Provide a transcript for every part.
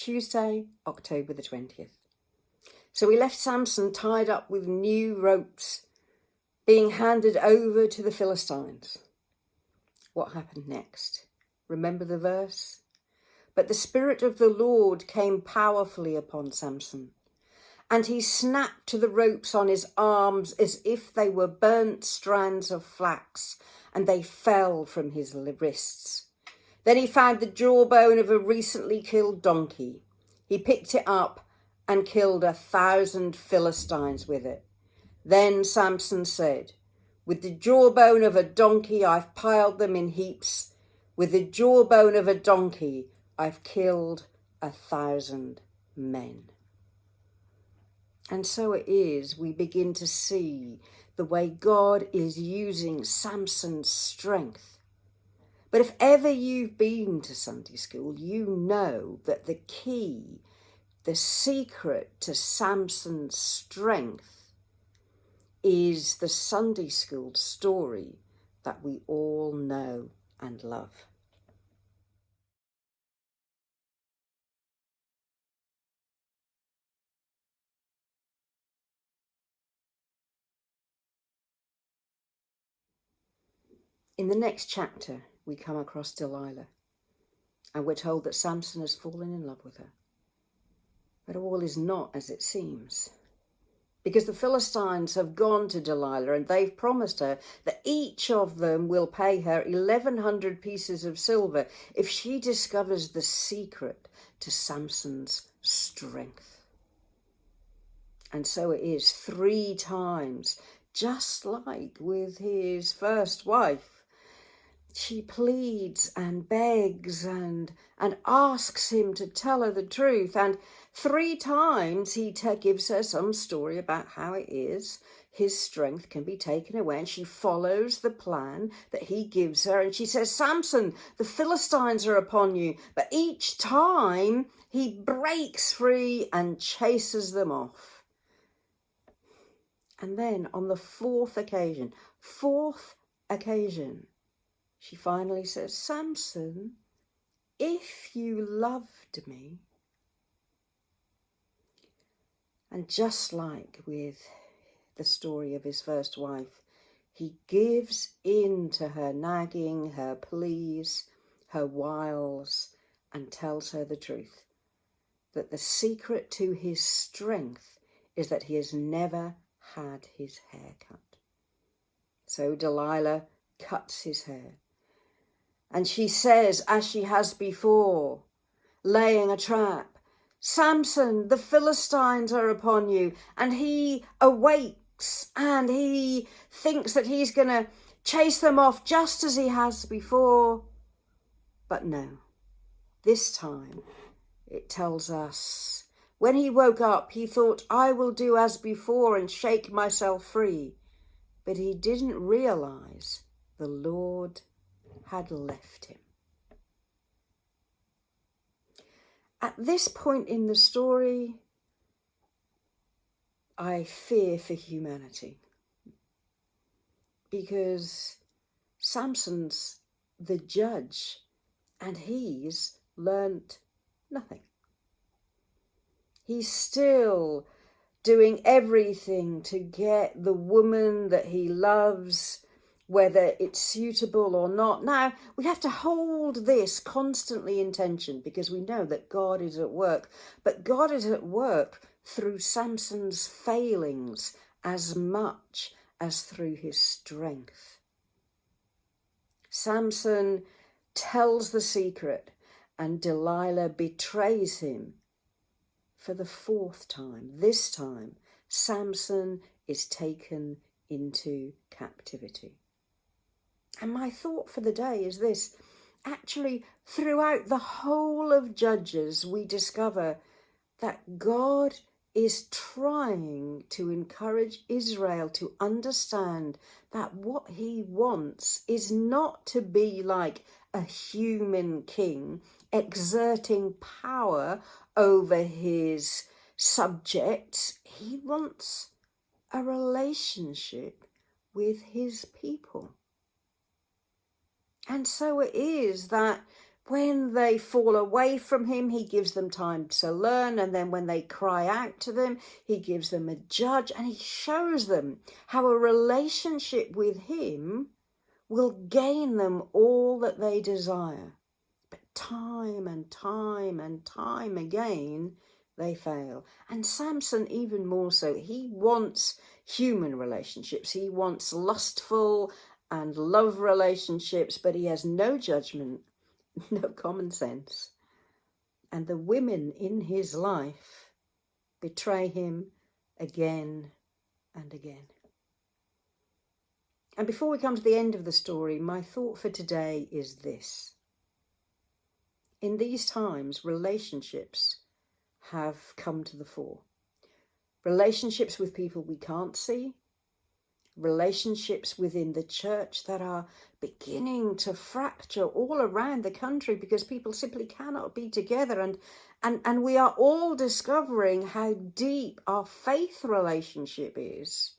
Tuesday, October the 20th. So we left Samson tied up with new ropes, being handed over to the Philistines. What happened next? Remember the verse? But the Spirit of the Lord came powerfully upon Samson, and he snapped to the ropes on his arms as if they were burnt strands of flax, and they fell from his wrists. Then he found the jawbone of a recently killed donkey. He picked it up and killed 1,000 Philistines with it. Then Samson said, "With the jawbone of a donkey, I've piled them in heaps. With the jawbone of a donkey, I've killed 1,000 men." And so it is, we begin to see the way God is using Samson's strength. But if ever you've been to Sunday school, you know that the key, the secret to Samson's strength is the Sunday school story that we all know and love. In the next chapter, we come across Delilah, and we're told that Samson has fallen in love with her. But all is not as it seems, because the Philistines have gone to Delilah and they've promised her that each of them will pay her 1,100 pieces of silver if she discovers the secret to Samson's strength. And so it is 3 times, just like with his first wife. She pleads and begs and asks him to tell her the truth. And 3 times he gives her some story about how it is his strength can be taken away. And she follows the plan that he gives her. And she says, "Samson, the Philistines are upon you." But each time he breaks free and chases them off. And then on the fourth occasion, she finally says, "Samson, if you loved me." And just like with the story of his first wife, he gives in to her nagging, her pleas, her wiles, and tells her the truth, that the secret to his strength is that he has never had his hair cut. So Delilah cuts his hair. And she says, as she has before, laying a trap, "Samson, the Philistines are upon you." And he awakes and he thinks that he's going to chase them off just as he has before. But no, this time it tells us, when he woke up, he thought, "I will do as before and shake myself free." But he didn't realize the Lord had left him. At this point in the story, I fear for humanity, because Samson's the judge and he's learnt nothing. He's still doing everything to get the woman that he loves, whether it's suitable or not. Now, we have to hold this constantly in tension, because we know that God is at work, but God is at work through Samson's failings as much as through his strength. Samson tells the secret, and Delilah betrays him for the 4th time. This time, Samson is taken into captivity. And my thought for the day is this: actually, throughout the whole of Judges, we discover that God is trying to encourage Israel to understand that what he wants is not to be like a human king exerting power over his subjects. He wants a relationship with his people. And so it is that When they fall away from him, he gives them time to learn. And then when they cry out to them, he gives them a judge, and he shows them how a relationship with him will gain them all that they desire. But time and time and time again, they fail. And Samson, even more so, he wants human relationships. He wants lustful and love relationships, but he has no judgment, no common sense. And the women in his life betray him again and again. And before we come to the end of the story, my thought for today is this. In these times, relationships have come to the fore. Relationships with people we can't see, relationships within the church that are beginning to fracture all around the country because people simply cannot be together. And we are all discovering how deep our faith relationship is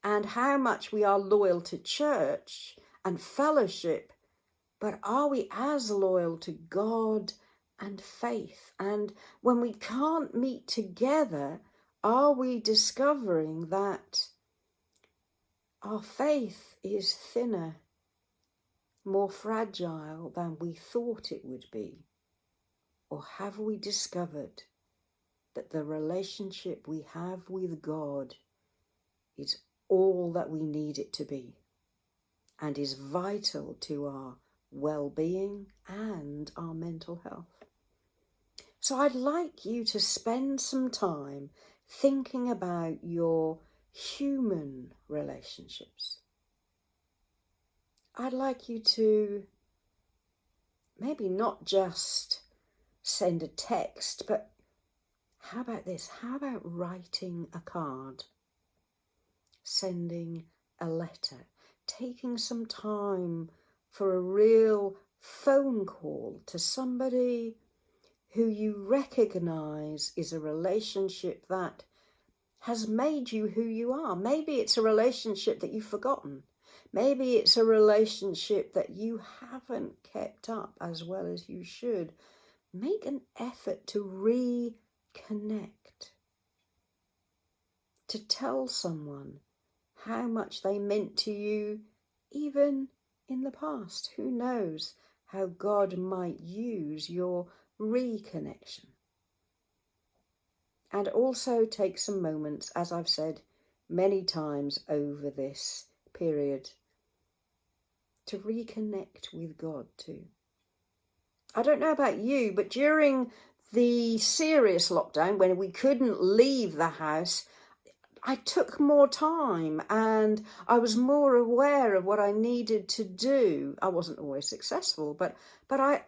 and how much we are loyal to church and fellowship, but are we as loyal to God and faith? And when we can't meet together, are we discovering that our faith is thinner, more fragile than we thought it would be? Or have we discovered that the relationship we have with God is all that we need it to be and is vital to our well-being and our mental health? So I'd like you to spend some time thinking about your human relationships. I'd like you to maybe not just send a text, but how about this? How about writing a card, sending a letter, taking some time for a real phone call to somebody who you recognize is a relationship that has made you who you are. Maybe it's a relationship that you've forgotten. Maybe it's a relationship that you haven't kept up as well as you should. Make an effort to reconnect, to tell someone how much they meant to you, even in the past. Who knows how God might use your reconnection. And also take some moments, as I've said many times over this period, to reconnect with God too. I don't know about you, but during the serious lockdown, when we couldn't leave the house, I took more time and I was more aware of what I needed to do. I wasn't always successful, but I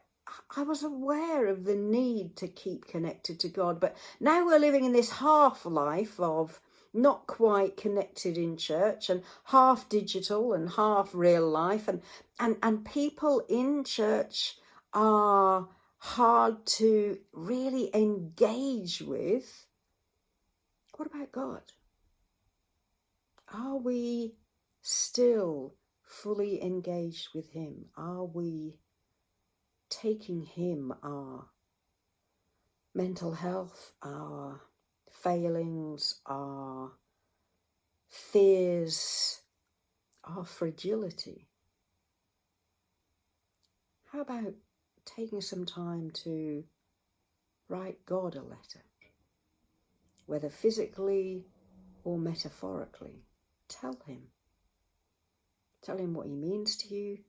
was aware of the need to keep connected to God. But now we're living in this half life of not quite connected in church and half digital and half real life. And people in church are hard to really engage with. What about God? Are we still fully engaged with him? Are we taking him, our mental health, our failings, our fears, our fragility? How about taking some time to write God a letter, whether physically or metaphorically? Tell him. Tell him what he means to you.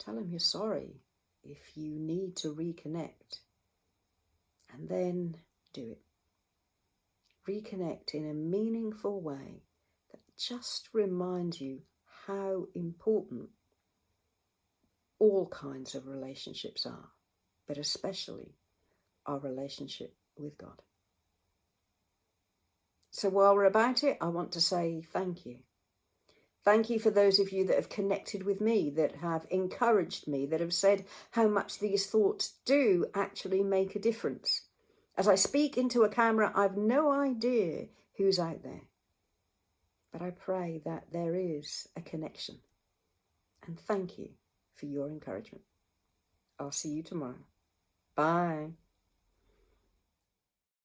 Tell him you're sorry if you need to reconnect. And then do it. Reconnect in a meaningful way that just reminds you how important all kinds of relationships are, but especially our relationship with God. So while we're about it, I want to say thank you. Thank you for those of you that have connected with me, that have encouraged me, that have said how much these thoughts do actually make a difference. As I speak into a camera, I've no idea who's out there. But I pray that there is a connection. And thank you for your encouragement. I'll see you tomorrow. Bye.